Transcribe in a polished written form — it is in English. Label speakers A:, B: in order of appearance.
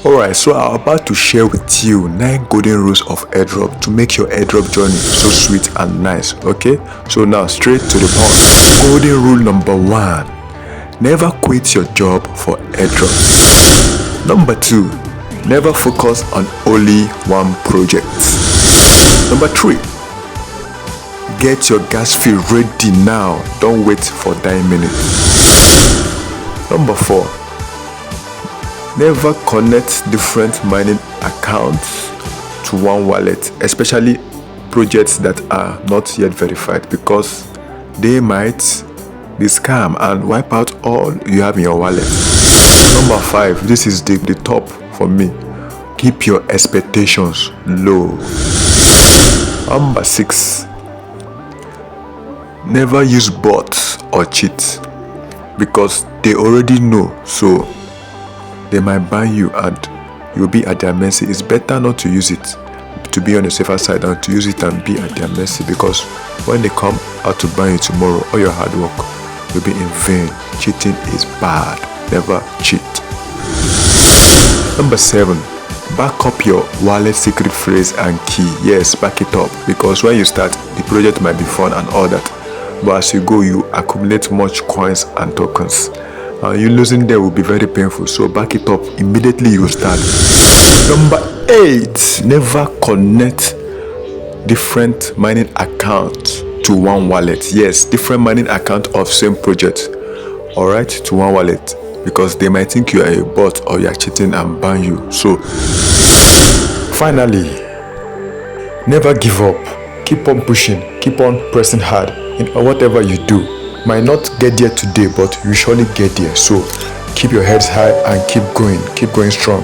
A: Alright, so I'm about to share with you 9 golden rules of airdrop to make your airdrop journey so sweet and nice. Okay, so now straight to the point. Golden rule number 1: never quit your job for airdrop. Number 2: never focus on only one project. Number 3: get your gas fee ready now, don't wait for 9 minutes. Number 4: never connect different mining accounts to one wallet, especially projects that are not yet verified, because they might be scam and wipe out all you have in your wallet. Number 5: this is the top for me: keep your expectations low. Number 6: never use bots or cheat, because they already know, so they might ban you and you'll be at their mercy. It's better not to use it, to be on the safer side, than to use it and be at their mercy, because when they come out to ban you tomorrow, all your hard work will be in vain. Cheating is bad. Never cheat. Number 7: back up your wallet secret phrase and key. Yes, back it up, because when you start, the project might be fun and all that, but as you go, you accumulate much coins and tokens. You losing there will be very painful, so back it up immediately you start. Number 8: never connect different mining accounts to one wallet. Yes, different mining account of same project, alright, to one wallet, because they might think you are a bot or you are cheating and ban you. So finally, never give up. Keep on pushing, keep on pressing hard in whatever you do. Might not get there today, but you surely get there. So keep your heads high and keep going strong.